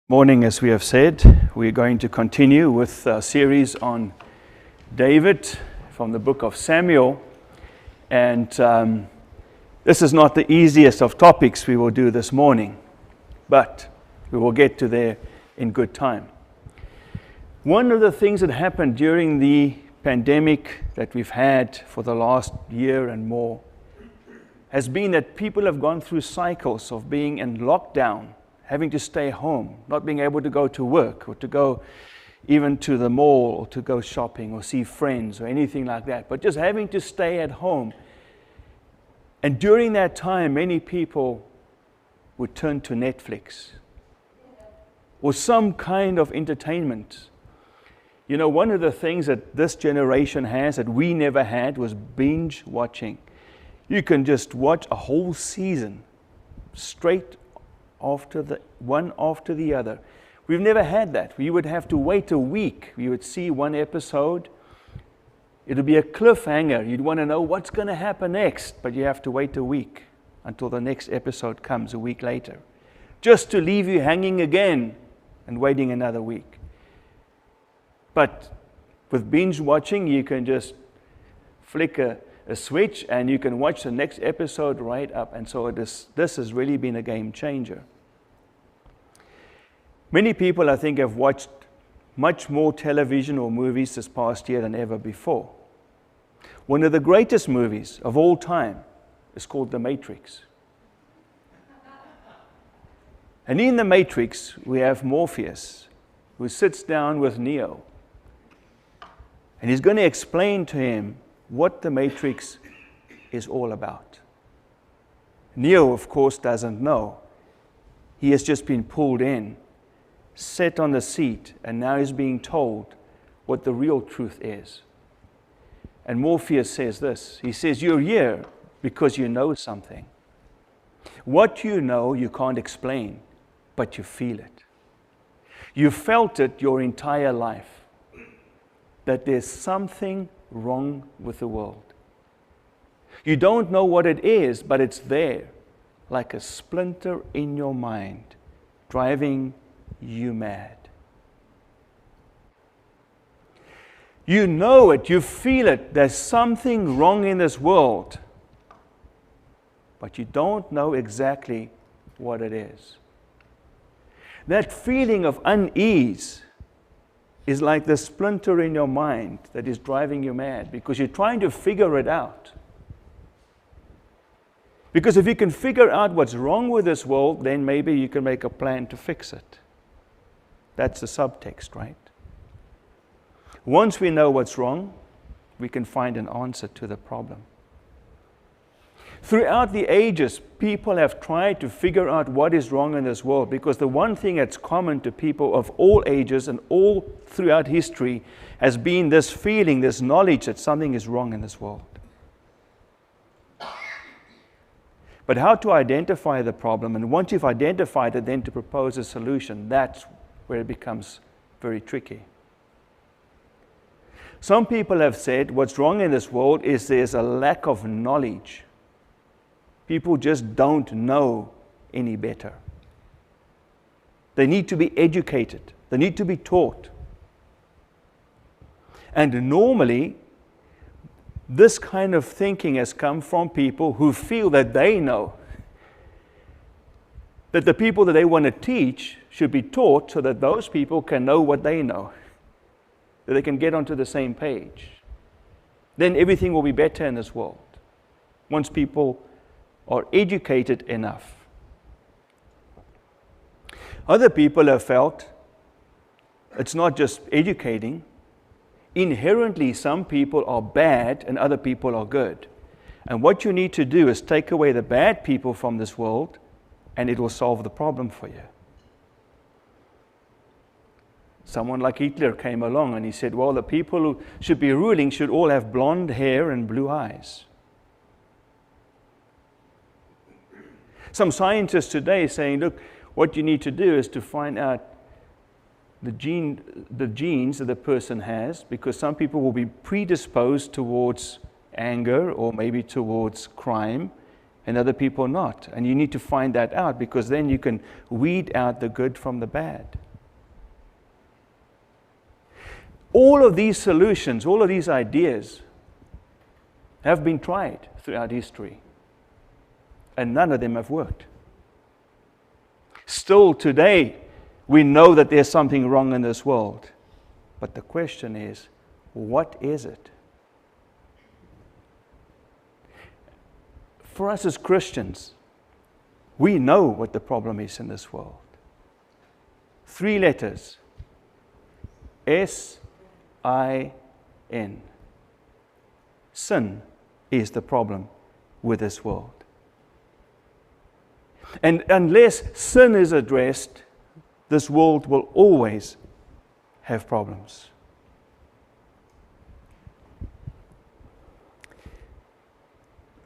Morning, as we have said, we're going to continue with a series on David from the book of Samuel. And this is not the easiest of topics we will do this morning, but we will get to there in good time. One of the things that happened during the pandemic that we've had for the last year and more has been that people have gone through cycles of being in lockdown, having to stay home, not being able to go to work or to go even to the mall or to go shopping or see friends or anything like that, but just having to stay at home. And during that time, many people would turn to Netflix or some kind of entertainment. You know, one of the things that this generation has that we never had was binge watching. You can just watch a whole season straight one after the other. We've never had that. We would have to wait a week. We would see one episode. It would be a cliffhanger. You'd want to know what's going to happen next, but you have to wait a week until the next episode comes a week later, just to leave you hanging again and waiting another week. But with binge watching, you can just flick a switch and you can watch the next episode right up. And so this has really been a game changer. Many people, I think, have watched much more television or movies this past year than ever before. One of the greatest movies of all time is called The Matrix. And in The Matrix, we have Morpheus, who sits down with Neo. And he's going to explain to him what the Matrix is all about. Neo, of course, doesn't know. He has just been pulled in, set on the seat, and now he's being told what the real truth is. And Morpheus says this. He says, you're here because you know something. What you know you can't explain, but you feel it. You felt it your entire life, that there's something wrong with the world. You don't know what it is, but it's there, like a splinter in your mind, driving you mad. You know it, you feel it, there's something wrong in this world, but you don't know exactly what it is. That feeling of unease is like the splinter in your mind that is driving you mad because you're trying to figure it out. Because if you can figure out what's wrong with this world, then maybe you can make a plan to fix it. That's the subtext, right? Once we know what's wrong, we can find an answer to the problem. Throughout the ages, people have tried to figure out what is wrong in this world because the one thing that's common to people of all ages and all throughout history has been this feeling, this knowledge that something is wrong in this world. But how to identify the problem, and once you've identified it, then to propose a solution, that's where it becomes very tricky. Some people have said what's wrong in this world is there's a lack of knowledge. People just don't know any better. They need to be educated. They need to be taught. And normally, this kind of thinking has come from people who feel that they know. That the people that they want to teach should be taught so that those people can know what they know. That they can get onto the same page. Then everything will be better in this world. Once people are educated enough. Other people have felt it's not just educating. Inherently, some people are bad and other people are good. And what you need to do is take away the bad people from this world and it will solve the problem for you. Someone like Hitler came along and he said, well, the people who should be ruling should all have blonde hair and blue eyes. Some scientists today are saying, look, what you need to do is to find out the genes that the person has, because some people will be predisposed towards anger or maybe towards crime, and other people not. And you need to find that out, because then you can weed out the good from the bad. All of these solutions, all of these ideas have been tried throughout history, and none of them have worked. Still today, we know that there's something wrong in this world. But the question is, what is it? For us as Christians, we know what the problem is in this world. 3 letters. S-I-N. Sin is the problem with this world. And unless sin is addressed, this world will always have problems.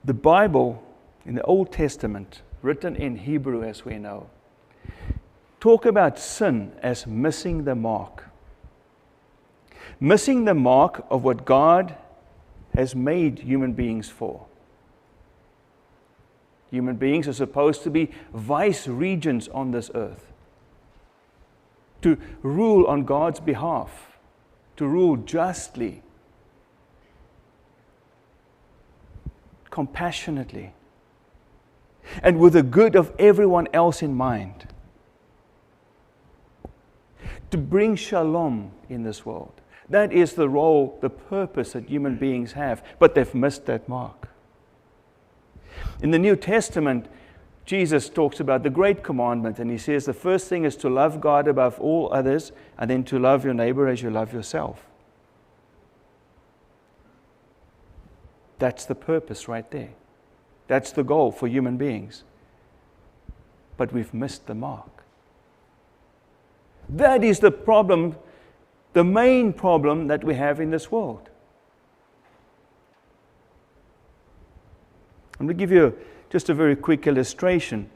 The Bible in the Old Testament, written in Hebrew as we know, talk about sin as missing the mark. Missing the mark of what God has made human beings for. Human beings are supposed to be vice regents on this earth, to rule on God's behalf, to rule justly, compassionately, and with the good of everyone else in mind. To bring shalom in this world. That is the role, the purpose that human beings have, but they've missed that mark. In the New Testament, Jesus talks about the great commandment, and he says the first thing is to love God above all others, and then to love your neighbor as you love yourself. That's the purpose right there. That's the goal for human beings. But we've missed the mark. That is the problem, the main problem that we have in this world. I'm going to give you just a very quick illustration,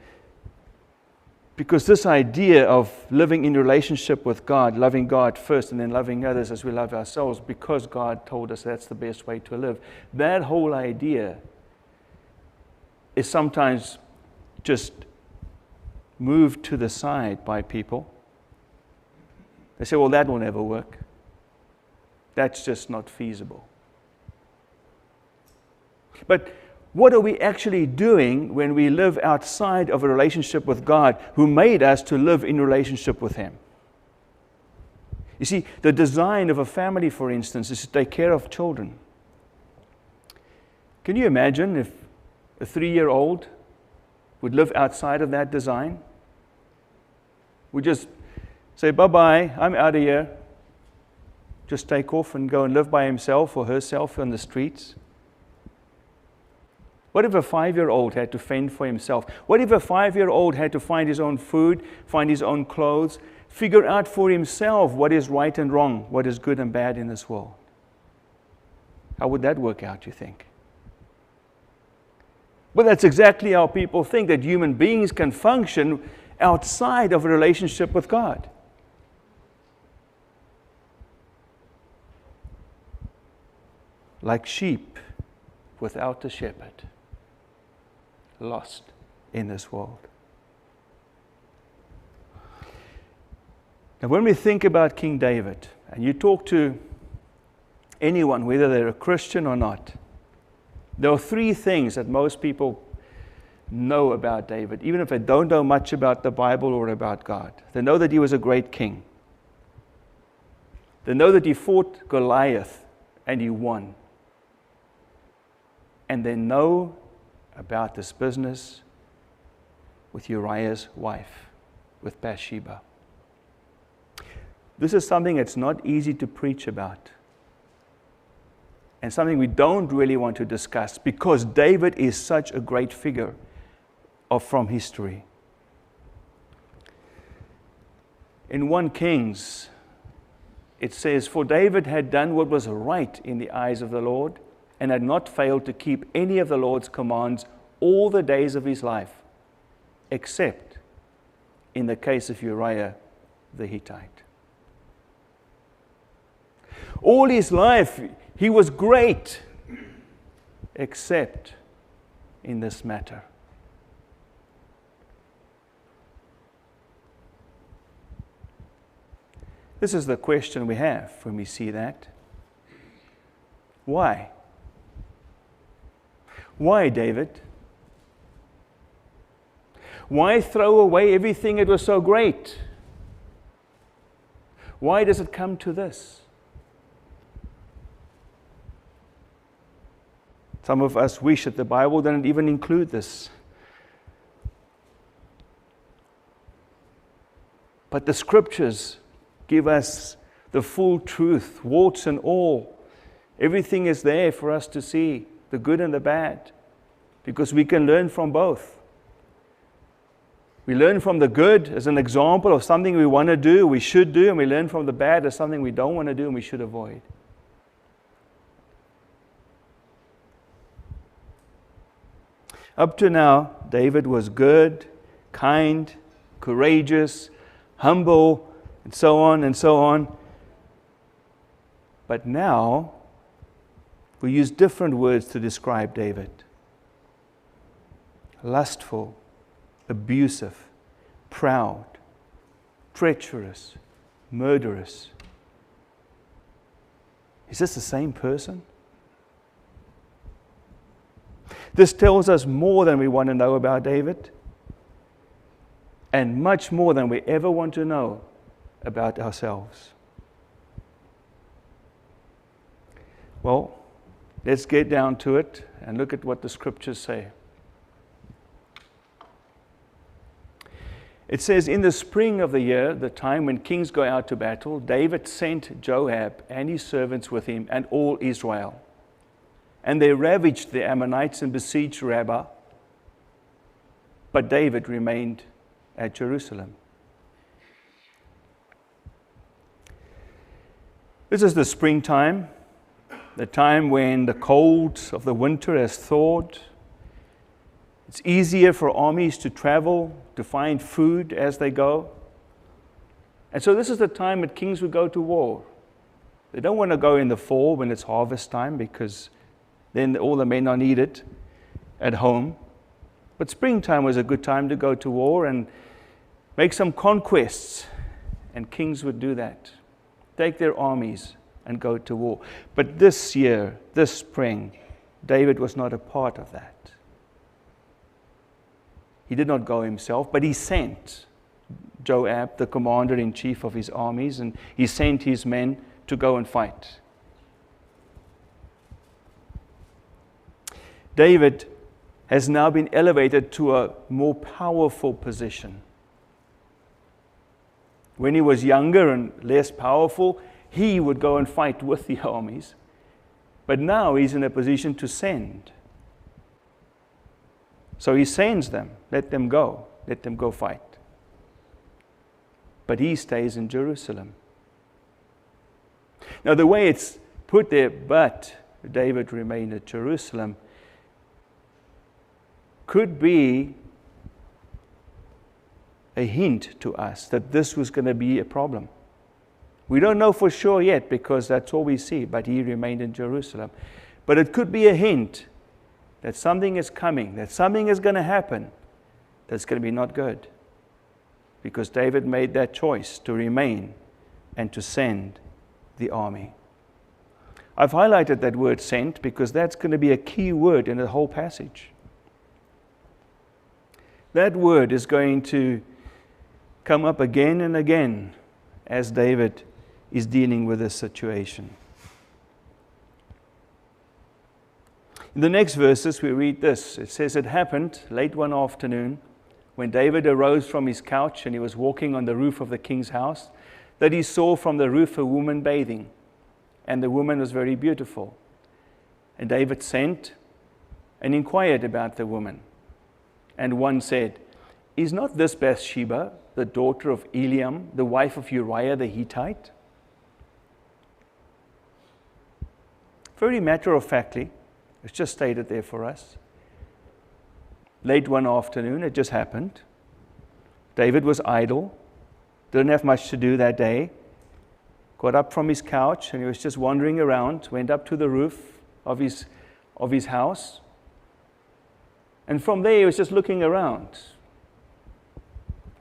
because this idea of living in relationship with God, loving God first and then loving others as we love ourselves, because God told us that's the best way to live, that whole idea is sometimes just moved to the side by people. They say, well, that will never work. That's just not feasible. But what are we actually doing when we live outside of a relationship with God, who made us to live in relationship with Him? You see, the design of a family, for instance, is to take care of children. Can you imagine if a 3-year-old would live outside of that design? Would just say, bye-bye, I'm out of here. Just take off and go and live by himself or herself on the streets. What if a 5-year-old had to fend for himself? What if a 5-year-old had to find his own food, find his own clothes, figure out for himself what is right and wrong, what is good and bad in this world? How would that work out, you think? But that's exactly how people think that human beings can function outside of a relationship with God. Like sheep without a shepherd, lost in this world. Now, when we think about King David, and you talk to anyone, whether they're a Christian or not, there are 3 things that most people know about David, even if they don't know much about the Bible or about God. They know that he was a great king. They know that he fought Goliath and he won. And they know about this business with Uriah's wife, with Bathsheba. This is something that's not easy to preach about, and something we don't really want to discuss, because David is such a great figure from history. In 1 Kings, it says, "For David had done what was right in the eyes of the Lord, and had not failed to keep any of the Lord's commands all the days of his life, except in the case of Uriah the Hittite." All his life, he was great, except in this matter. This is the question we have when we see that. Why? Why, David? Why throw away everything that was so great? Why does it come to this? Some of us wish that the Bible didn't even include this. But the Scriptures give us the full truth, warts and all. Everything is there for us to see, the good and the bad, because we can learn from both. We learn from the good as an example of something we want to do, we should do, and we learn from the bad as something we don't want to do and we should avoid. Up to now, David was good, kind, courageous, humble, and so on and so on. But now, we use different words to describe David. Lustful, abusive, proud, treacherous, murderous. Is this the same person? This tells us more than we want to know about David, and much more than we ever want to know about ourselves. Well, let's get down to it and look at what the Scriptures say. It says, in the spring of the year, the time when kings go out to battle, David sent Joab and his servants with him and all Israel. And they ravaged the Ammonites and besieged Rabbah. But David remained at Jerusalem. This is the springtime, the time when the cold of the winter has thawed. It's easier for armies to travel, to find food as they go. And so this is the time that kings would go to war. They don't want to go in the fall when it's harvest time, because then all the men are needed at home. But springtime was a good time to go to war and make some conquests. And kings would do that. Take their armies and go to war. But this year, this spring, David was not a part of that. He did not go himself, but he sent Joab, the commander-in-chief of his armies, and he sent his men to go and fight. David has now been elevated to a more powerful position. When he was younger and less powerful, he would go and fight with the armies. But now he's in a position to send. So he sends them, let them go fight. But he stays in Jerusalem. Now the way it's put there, but David remained at Jerusalem, could be a hint to us that this was going to be a problem. We don't know for sure yet, because that's all we see, but he remained in Jerusalem. But it could be a hint that something is coming, that something is going to happen that's going to be not good. Because David made that choice to remain and to send the army. I've highlighted that word sent because that's going to be a key word in the whole passage. That word is going to come up again and again as David is dealing with this situation. In the next verses, we read this. It says, it happened late one afternoon when David arose from his couch and he was walking on the roof of the king's house, that he saw from the roof a woman bathing, and the woman was very beautiful. And David sent and inquired about the woman. And one said, is not this Bathsheba, the daughter of Eliam, the wife of Uriah the Hittite? Very matter-of-factly, it's just stated there for us. Late one afternoon, it just happened. David was idle, didn't have much to do that day, got up from his couch and he was just wandering around, went up to the roof of his house, and from there he was just looking around.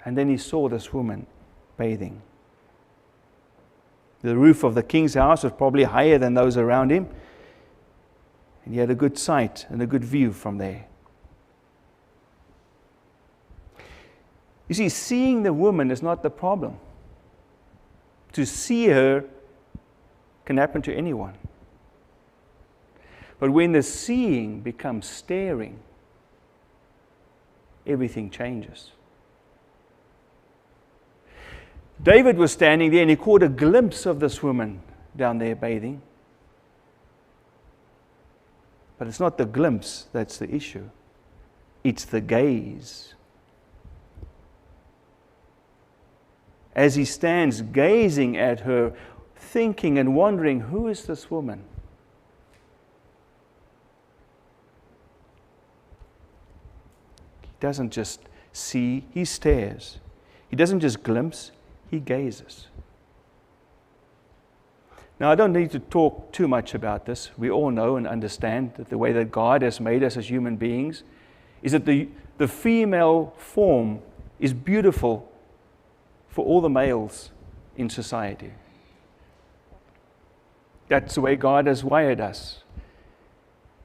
And then he saw this woman bathing. The roof of the king's house was probably higher than those around him. And he had a good sight and a good view from there. You see, seeing the woman is not the problem. To see her can happen to anyone. But when the seeing becomes staring, everything changes. David was standing there and he caught a glimpse of this woman down there bathing. But it's not the glimpse that's the issue. It's the gaze. As he stands gazing at her, thinking and wondering, who is this woman? He doesn't just see, he stares. He doesn't just glimpse, he gazes. Now, I don't need to talk too much about this. We all know and understand that the way that God has made us as human beings is that the female form is beautiful for all the males in society. That's the way God has wired us.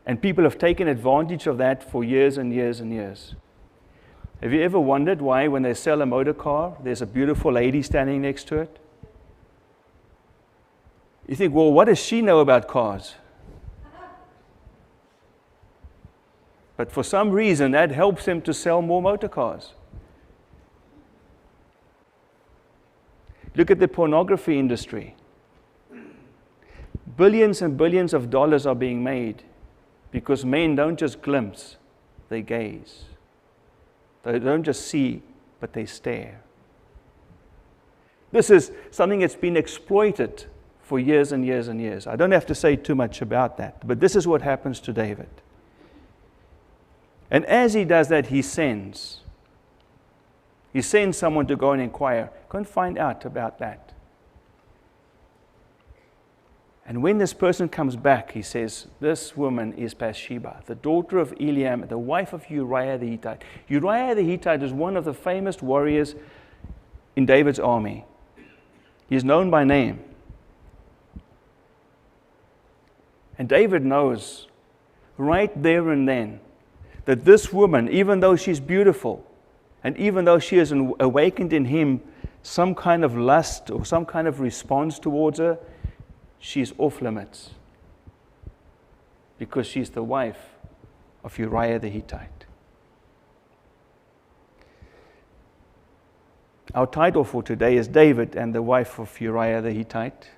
And people have taken advantage of that for years and years and years. Have you ever wondered why when they sell a motor car, there's a beautiful lady standing next to it? You think, well, what does she know about cars? But for some reason, that helps them to sell more motor cars. Look at the pornography industry. Billions and billions of dollars are being made because men don't just glimpse, they gaze. They don't just see, but they stare. This is something that's been exploited for years and years and years. I don't have to say too much about that, but this is what happens to David. And as he does that, he sends someone to go and inquire, go and find out about that. And when this person comes back, he says, this woman is Bathsheba, the daughter of Eliam, the wife of Uriah the Hittite. Uriah the Hittite is one of the famous warriors in David's army. He is known by name. And David knows right there and then that this woman, even though she's beautiful, and even though she has awakened in him some kind of lust or some kind of response towards her, she's off limits. Because she's the wife of Uriah the Hittite. Our title for today is David and the wife of Uriah the Hittite.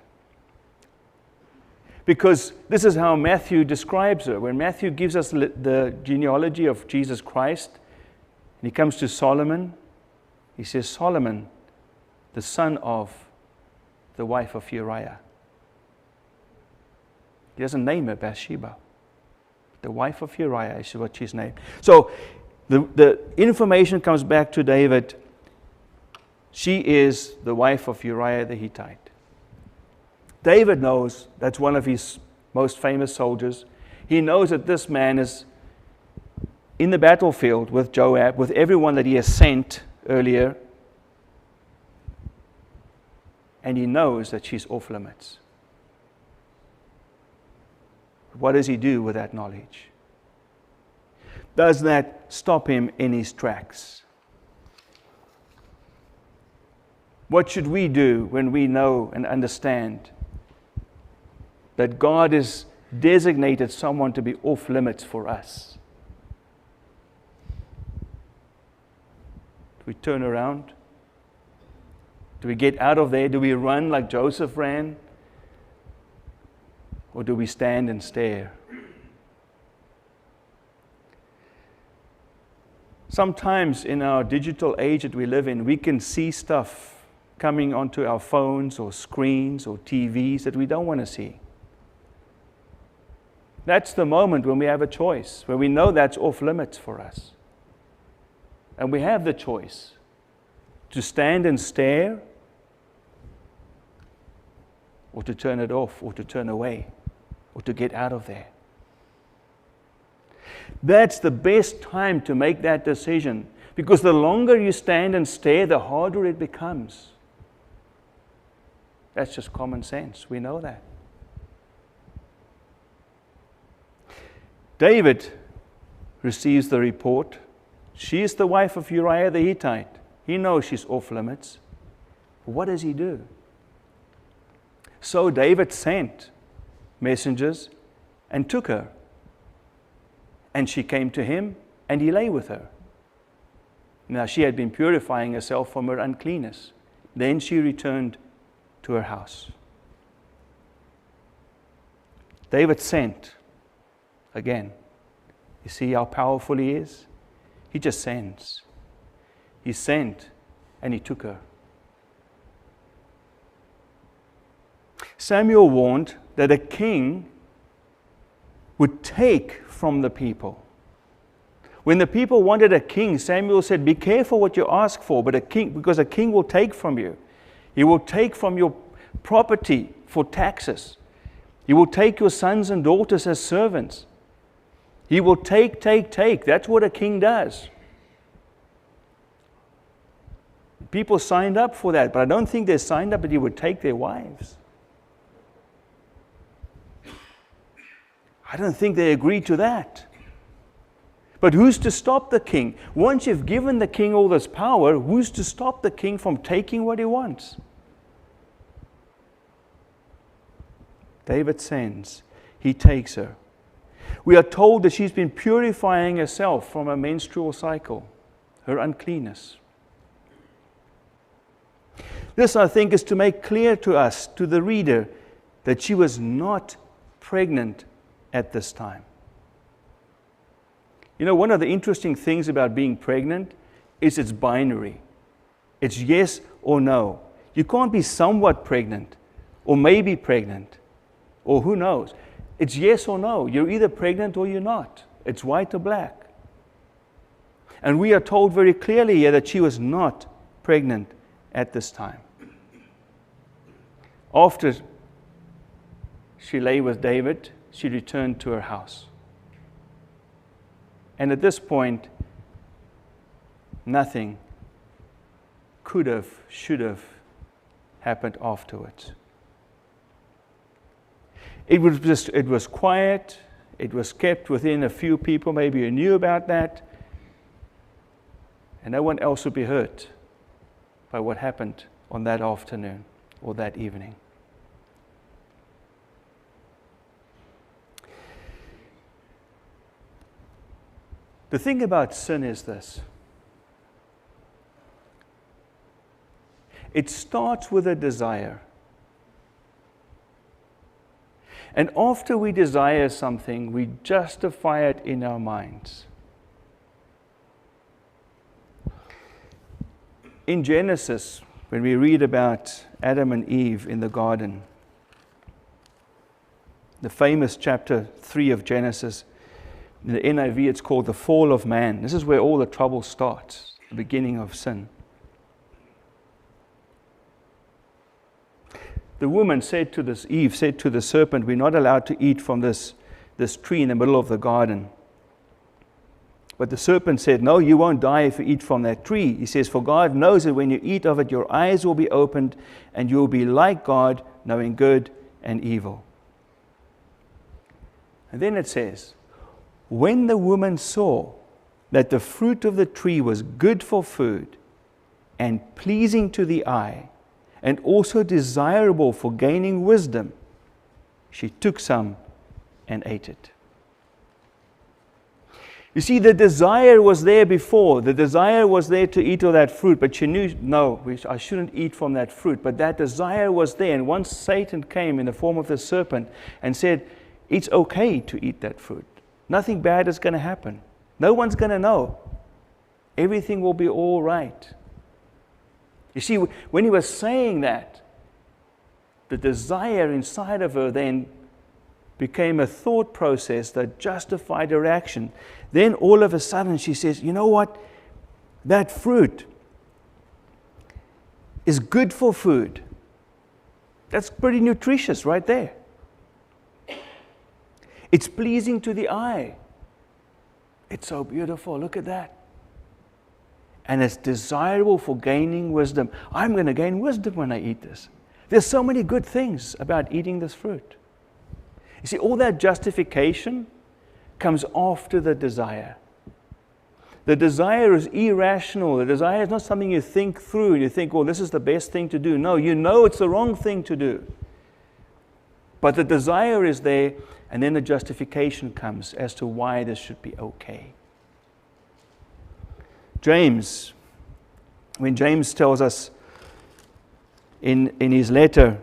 Because this is how Matthew describes her. When Matthew gives us the genealogy of Jesus Christ, and he comes to Solomon, he says, Solomon, the son of the wife of Uriah. He doesn't name her Bathsheba. The wife of Uriah is what she's named. So the information comes back to David. She is the wife of Uriah the Hittite. David knows that's one of his most famous soldiers. He knows that this man is in the battlefield with Joab, with everyone that he has sent earlier. And he knows that she's off limits. What does he do with that knowledge? Does that stop him in his tracks? What should we do when we know and understand that God has designated someone to be off limits for us? Do we turn around? Do we get out of there? Do we run like Joseph ran? Or do we stand and stare? Sometimes in our digital age that we live in, we can see stuff coming onto our phones or screens or TVs that we don't want to see. That's the moment when we have a choice, when we know that's off limits for us. And we have the choice to stand and stare, or to turn it off, or to turn away, or to get out of there. That's the best time to make that decision, because the longer you stand and stare, the harder it becomes. That's just common sense. We know that. David receives the report. She is the wife of Uriah the Hittite. He knows she's off limits. What does he do? So David sent messengers and took her. And she came to him, and he lay with her. Now she had been purifying herself from her uncleanness. Then she returned to her house. David sent again. You see how powerful he is? He just sends. He sent and he took her. Samuel warned that a king would take from the people. When the people wanted a king, Samuel said, be careful what you ask for, but because a king will take from you. He will take from your property for taxes. He will take your sons and daughters as servants. He will take. That's what a king does. People signed up for that, but I don't think they signed up that he would take their wives. I don't think they agreed to that. But who's to stop the king? Once you've given the king all this power, who's to stop the king from taking what he wants? David sends. He takes her. We are told that she's been purifying herself from a menstrual cycle, her uncleanness. This, I think, is to make clear to us, to the reader, that she was not pregnant at this time. You know, one of the interesting things about being pregnant is it's binary. It's yes or no. You can't be somewhat pregnant, or maybe pregnant, or who knows. It's yes or no. You're either pregnant or you're not. It's white or black. And we are told very clearly here that she was not pregnant at this time. After she lay with David, she returned to her house. And at this point, nothing could have, should have happened afterwards. It was quiet. It was kept within a few people, maybe who knew about that. And no one else would be hurt by what happened on that afternoon or that evening. The thing about sin is this. It starts with a desire. And after we desire something, we justify it in our minds. In Genesis, when we read about Adam and Eve in the garden, the famous chapter 3 of Genesis, in the NIV it's called the fall of man. This is where all the trouble starts, the beginning of sin. The woman said to this, Eve said to the serpent, we're not allowed to eat from this tree in the middle of the garden. But the serpent said, no, you won't die if you eat from that tree. He says, for God knows that when you eat of it, your eyes will be opened and you will be like God, knowing good and evil. And then it says, when the woman saw that the fruit of the tree was good for food and pleasing to the eye, and also desirable for gaining wisdom, she took some and ate it. You see, the desire was there before. The desire was there to eat of that fruit, but she knew, no, I shouldn't eat from that fruit. But that desire was there, and once Satan came in the form of the serpent and said, it's okay to eat that fruit. Nothing bad is going to happen. No one's going to know. Everything will be all right. You see, when he was saying that, the desire inside of her then became a thought process that justified her action. Then all of a sudden she says, you know what? That fruit is good for food. That's pretty nutritious right there. It's pleasing to the eye. It's so beautiful. Look at that. And it's desirable for gaining wisdom. I'm going to gain wisdom when I eat this. There's so many good things about eating this fruit. You see, all that justification comes after the desire. The desire is irrational. The desire is not something you think through and you think, well, this is the best thing to do. No, you know it's the wrong thing to do. But the desire is there, and then the justification comes as to why this should be okay. James, when James tells us in his letter,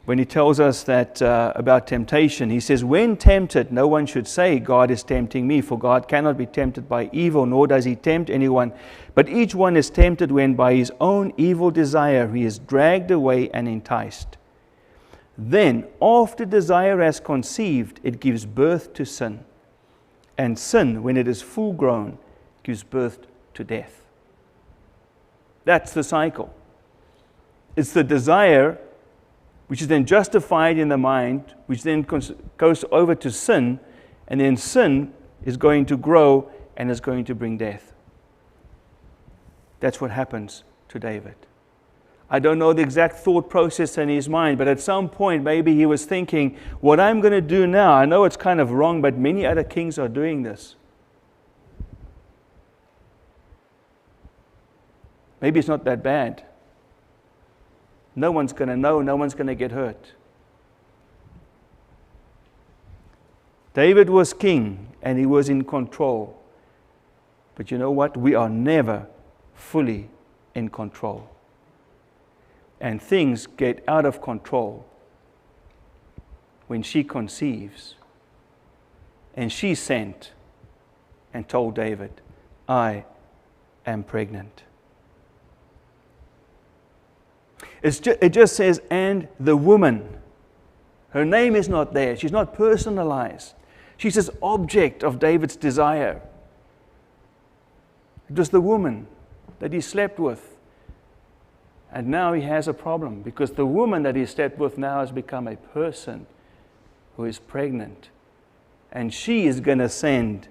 when he tells us that about temptation, he says, when tempted, no one should say, God is tempting me, for God cannot be tempted by evil, nor does he tempt anyone. But each one is tempted when by his own evil desire he is dragged away and enticed. Then, after desire has conceived, it gives birth to sin. And sin, when it is full grown, gives birth to death. That's the cycle. It's the desire which is then justified in the mind, which then goes over to sin, and then sin is going to grow and is going to bring death. That's what happens to David. I don't know the exact thought process in his mind, but at some point maybe he was thinking, what I'm going to do now, I know it's kind of wrong, but many other kings are doing this. Maybe it's not that bad. No one's going to know, no one's going to get hurt. David was king and he was in control. But you know what? We are never fully in control. And things get out of control when she conceives. And she sent and told David, I am pregnant. It just says, and the woman. Her name is not there. She's not personalized. She's this object of David's desire. It was the woman that he slept with. And now he has a problem because the woman that he slept with now has become a person who is pregnant. And she is going to send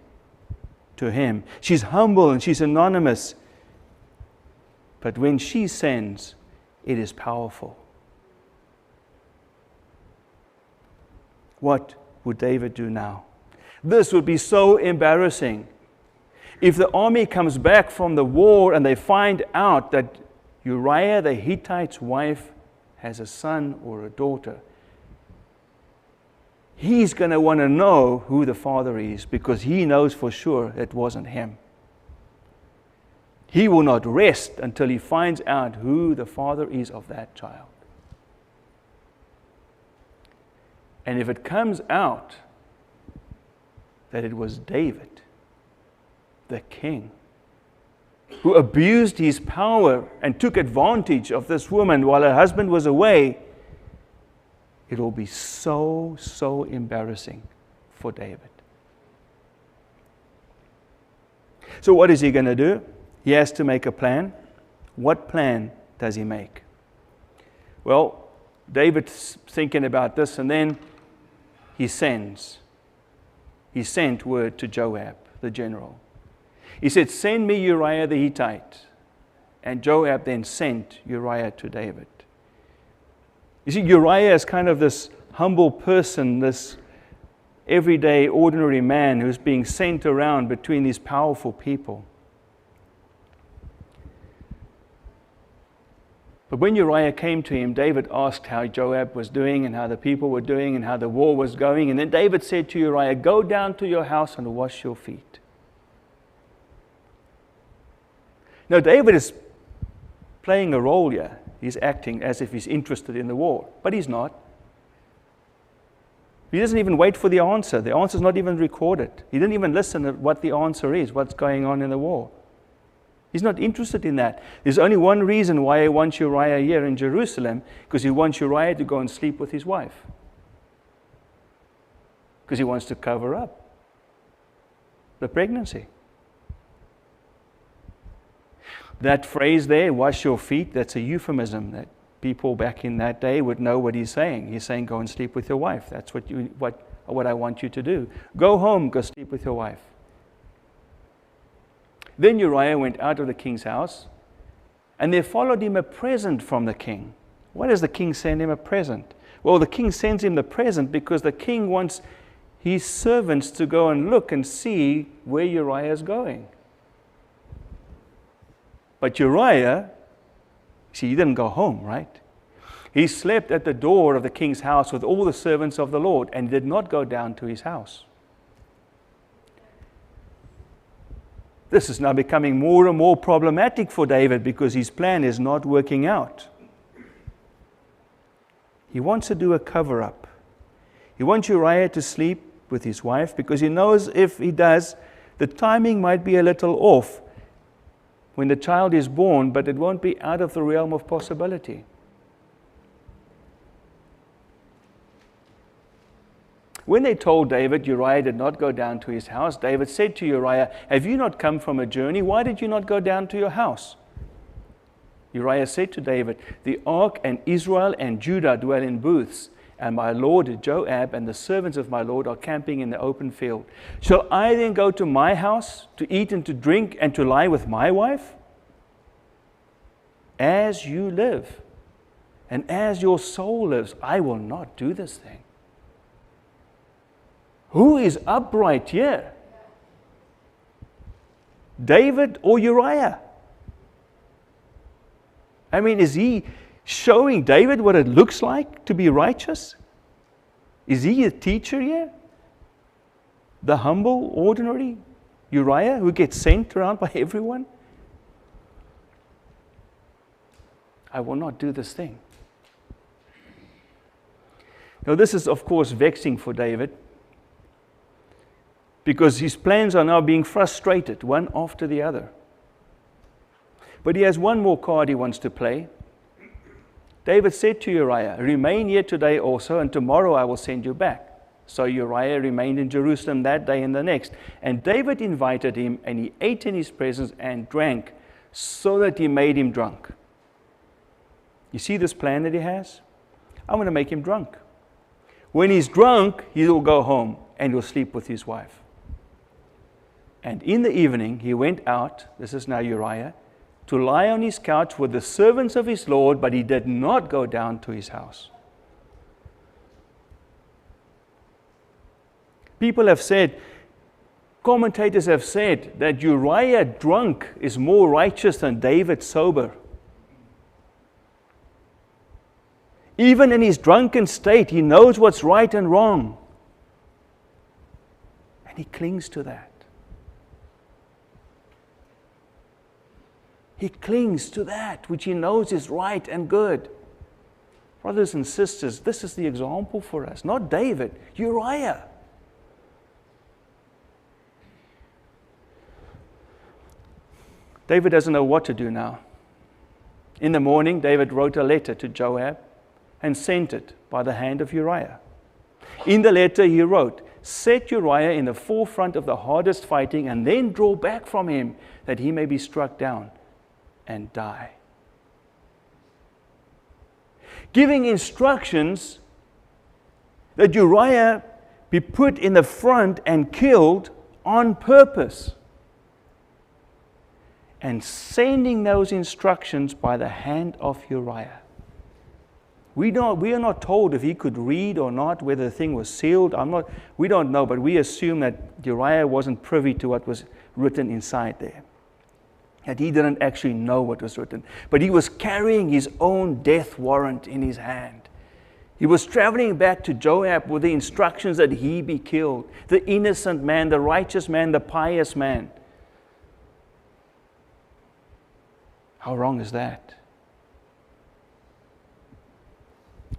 to him. She's humble and she's anonymous. But when she sends, it is powerful. What would David do now? This would be so embarrassing. If the army comes back from the war and they find out that Uriah the Hittite's wife has a son or a daughter, he's going to want to know who the father is because he knows for sure it wasn't him. He will not rest until he finds out who the father is of that child. And if it comes out that it was David, the king, who abused his power and took advantage of this woman while her husband was away, it will be so, so embarrassing for David. So what is he going to do? He has to make a plan. What plan does he make? Well, David's thinking about this, and then he sends. He sent word to Joab, the general. He said, send me Uriah the Hittite. And Joab then sent Uriah to David. You see, Uriah is kind of this humble person, this everyday, ordinary man who's being sent around between these powerful people. But when Uriah came to him, David asked how Joab was doing and how the people were doing and how the war was going. And then David said to Uriah, go down to your house and wash your feet. Now, David is playing a role here. He's acting as if he's interested in the war, but he's not. He doesn't even wait for the answer. The answer is not even recorded. He didn't even listen to what the answer is, what's going on in the war. He's not interested in that. There's only one reason why he wants Uriah here in Jerusalem, because he wants Uriah to go and sleep with his wife. Because he wants to cover up the pregnancy. That phrase there, wash your feet, that's a euphemism that people back in that day would know what he's saying. He's saying, go and sleep with your wife. That's what I want you to do. Go home, go sleep with your wife. Then Uriah went out of the king's house And there followed him a present from the king. Why does the king send him a present? Well, the king sends him the present because the king wants his servants to go and look and see where Uriah is going. But Uriah, see, he didn't go home, right? He slept at the door of the king's house with all the servants of the Lord and did not go down to his house. This is now becoming more and more problematic for David because his plan is not working out. He wants to do a cover-up. He wants Uriah to sleep with his wife because he knows if he does, the timing might be a little off when the child is born, but it won't be out of the realm of possibility. When they told David Uriah did not go down to his house, David said to Uriah, "Have you not come from a journey? Why did you not go down to your house?" Uriah said to David, "The ark and Israel and Judah dwell in booths, and my lord Joab and the servants of my lord are camping in the open field. Shall I then go to my house to eat and to drink and to lie with my wife? As you live, and as your soul lives, I will not do this thing." Who is upright here? David or Uriah? I mean, is he showing David what it looks like to be righteous? Is he a teacher here? The humble, ordinary Uriah who gets sent around by everyone? I will not do this thing. Now, this is, of course, vexing for David, because his plans are now being frustrated, one after the other. But he has one more card he wants to play. David said to Uriah, "Remain here today also, and tomorrow I will send you back." So Uriah remained in Jerusalem that day and the next. And David invited him, and he ate in his presence and drank, so that he made him drunk. You see this plan that he has? I'm going to make him drunk. When he's drunk, he will go home and he'll sleep with his wife. And in the evening, he went out, this is now Uriah, to lie on his couch with the servants of his Lord, but he did not go down to his house. People have said, commentators have said, that Uriah drunk is more righteous than David sober. Even in his drunken state, he knows what's right and wrong. And he clings to that. He clings to that which he knows is right and good. Brothers and sisters, this is the example for us. Not David, Uriah. David doesn't know what to do now. In the morning, David wrote a letter to Joab and sent it by the hand of Uriah. In the letter he wrote, "Set Uriah in the forefront of the hardest fighting and then draw back from him that he may be struck down and die." Giving instructions that Uriah be put in the front and killed on purpose. And sending those instructions by the hand of Uriah. We are not told if he could read or not, whether the thing was sealed. We don't know, but we assume that Uriah wasn't privy to what was written inside there. That he didn't actually know what was written. But he was carrying his own death warrant in his hand. He was traveling back to Joab with the instructions that he be killed. The innocent man, the righteous man, the pious man. How wrong is that?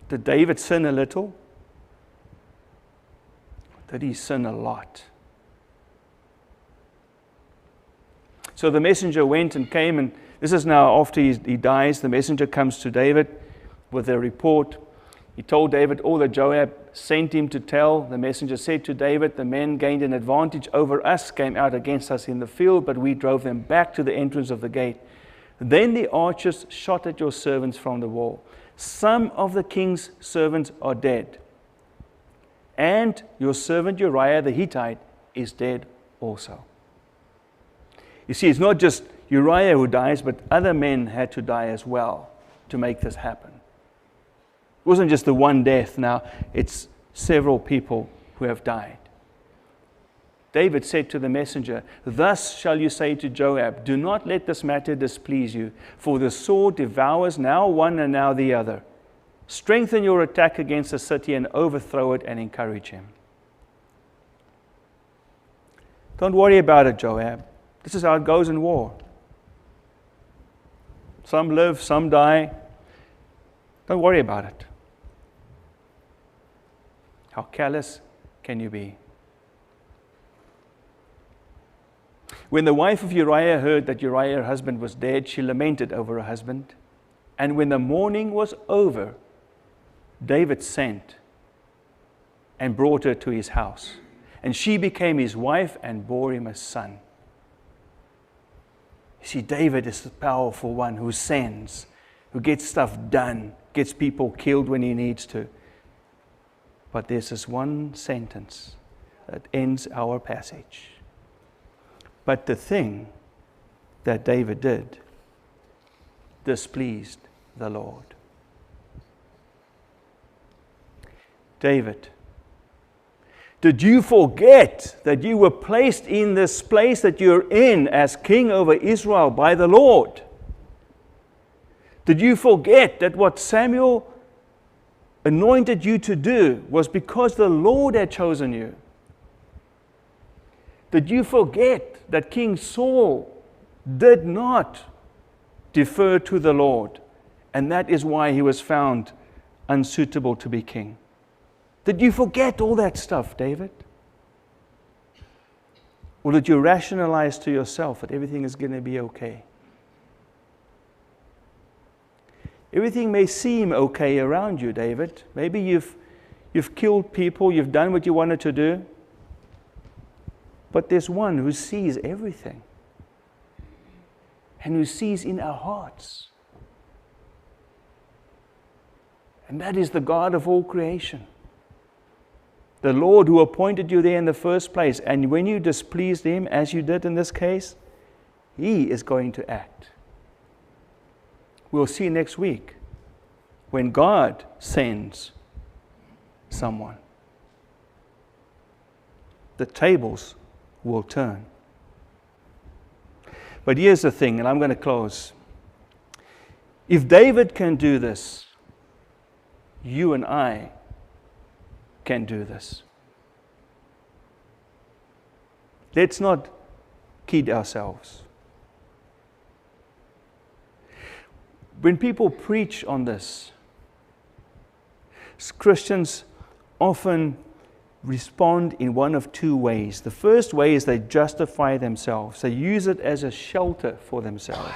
Did David sin a little? Did he sin a lot? So the messenger went and came, and this is now after he dies. The messenger comes to David with a report. He told David all that Joab sent him to tell. The messenger said to David, "The men gained an advantage over us, came out against us in the field, but we drove them back to the entrance of the gate. Then the archers shot at your servants from the wall. Some of the king's servants are dead, and your servant Uriah the Hittite is dead also." You see, it's not just Uriah who dies, but other men had to die as well to make this happen. It wasn't just the one death now, it's several people who have died. David said to the messenger, "Thus shall you say to Joab, do not let this matter displease you, for the sword devours now one and now the other. Strengthen your attack against the city and overthrow it and encourage him." Don't worry about it, Joab. This is how it goes in war. Some live, some die. Don't worry about it. How callous can you be? When the wife of Uriah heard that Uriah, her husband, was dead, she lamented over her husband. And when the mourning was over, David sent and brought her to his house. And she became his wife and bore him a son. You see, David is the powerful one who sends, who gets stuff done, gets people killed when he needs to. But there's this one sentence that ends our passage. But the thing that David did displeased the Lord. David, did you forget that you were placed in this place that you're in as king over Israel by the Lord? Did you forget that what Samuel anointed you to do was because the Lord had chosen you? Did you forget that King Saul did not defer to the Lord, and that is why he was found unsuitable to be king? Did you forget all that stuff, David? Or did you rationalize to yourself that everything is going to be okay? Everything may seem okay around you, David. Maybe you've killed people, you've done what you wanted to do. But there's one who sees everything and who sees in our hearts. And that is the God of all creation. The Lord who appointed you there in the first place. And when you displeased him, as you did in this case, he is going to act. We'll see next week when God sends someone. The tables will turn. But here's the thing, and I'm going to close. If David can do this, you and I can do this. Let's not kid ourselves. When people preach on this, Christians often respond in one of two ways. The first way is they justify themselves. They use it as a shelter for themselves.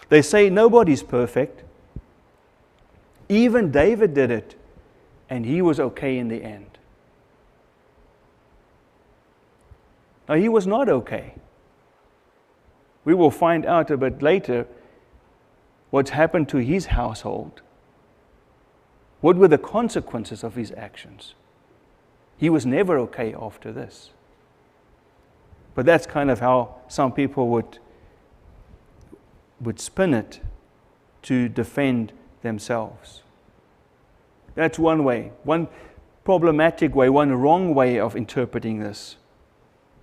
They say nobody's perfect. Even David did it, and he was okay in the end. Now, he was not okay. We will find out a bit later what's happened to his household. What were the consequences of his actions? He was never okay after this. But that's kind of how some people would spin it to defend themselves. That's one way, one problematic way, one wrong way of interpreting this.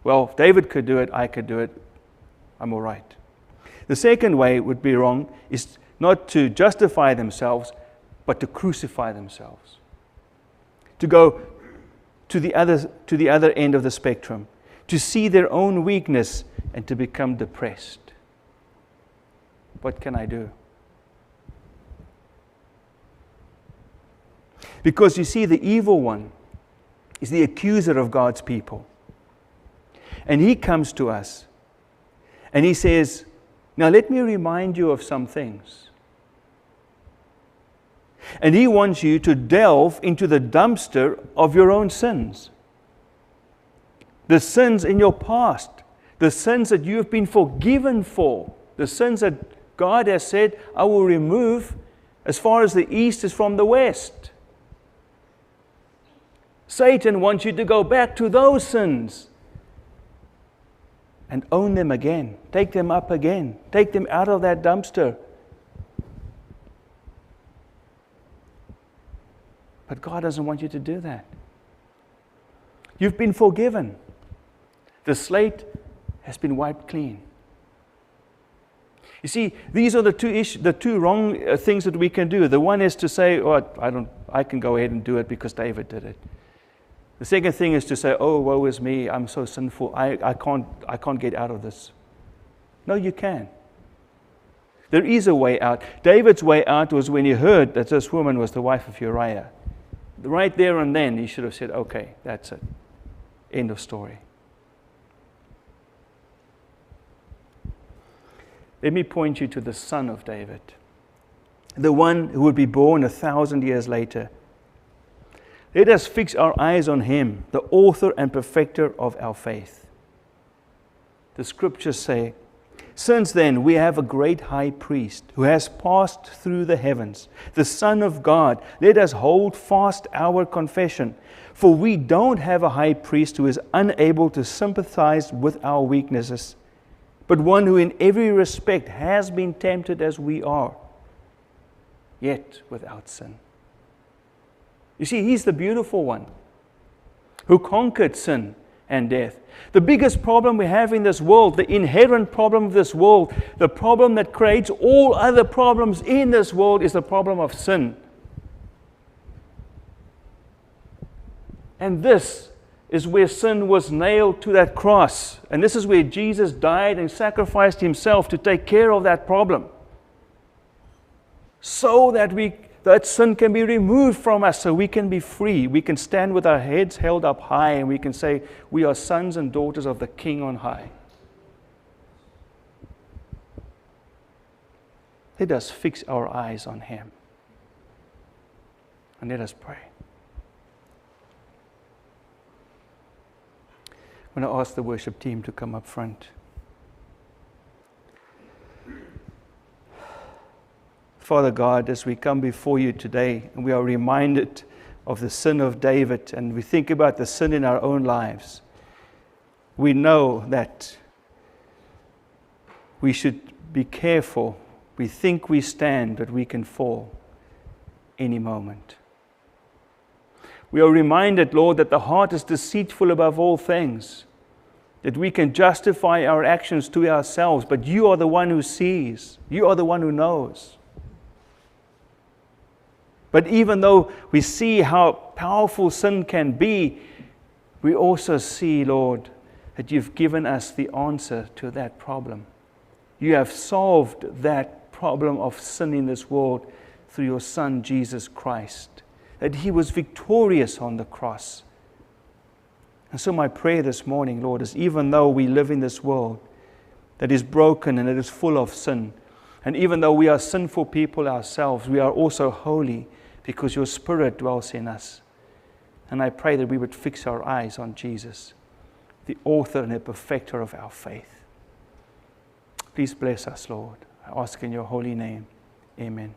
Well, if David could do it, I could do it. I'm all right. The second way would be wrong, is not to justify themselves, but to crucify themselves. To go to the other end of the spectrum, to see their own weakness and to become depressed. What can I do? Because you see, the evil one is the accuser of God's people. And he comes to us and he says, now let me remind you of some things. And he wants you to delve into the dumpster of your own sins. The sins in your past. The sins that you have been forgiven for. The sins that God has said, I will remove as far as the east is from the west. Satan wants you to go back to those sins. and own them again. Take them up again. Take them out of that dumpster. But God doesn't want you to do that. You've been forgiven. The slate has been wiped clean. You see, these are the two wrong things that we can do. The one is to say, "Oh, I can go ahead and do it because David did it." The second thing is to say, "Oh, woe is me, I'm so sinful, I can't get out of this." No, you can. There is a way out. David's way out was when he heard that this woman was the wife of Uriah. Right there and then, he should have said, "Okay, that's it. End of story." Let me point you to the son of David, the one who would be born 1,000 years later. Let us fix our eyes on him, the author and perfecter of our faith. The scriptures say, "Since then we have a great high priest who has passed through the heavens, the Son of God. Let us hold fast our confession. For we don't have a high priest who is unable to sympathize with our weaknesses, but one who in every respect has been tempted as we are, yet without sin." You see, he's the beautiful one who conquered sin and death. The biggest problem we have in this world, the inherent problem of this world, the problem that creates all other problems in this world, is the problem of sin. And this is where sin was nailed to that cross. And this is where Jesus died and sacrificed himself to take care of that problem, so that sin can be removed from us, so we can be free. We can stand with our heads held up high, and we can say, "We are sons and daughters of the King on high." Let us fix our eyes on him. And let us pray. I'm going to ask the worship team to come up front. Father God, as we come before you today, and we are reminded of the sin of David, and we think about the sin in our own lives, we know that we should be careful. We think we stand, but we can fall any moment. We are reminded, Lord, that the heart is deceitful above all things, that we can justify our actions to ourselves, but you are the one who sees. You are the one who knows. But even though we see how powerful sin can be, we also see, Lord, that you've given us the answer to that problem. You have solved that problem of sin in this world through your Son, Jesus Christ, that he was victorious on the cross. And so my prayer this morning, Lord, is even though we live in this world that is broken and it is full of sin, and even though we are sinful people ourselves, we are also holy because your Spirit dwells in us. And I pray that we would fix our eyes on Jesus, the author and the perfecter of our faith. Please bless us, Lord. I ask in your holy name. Amen.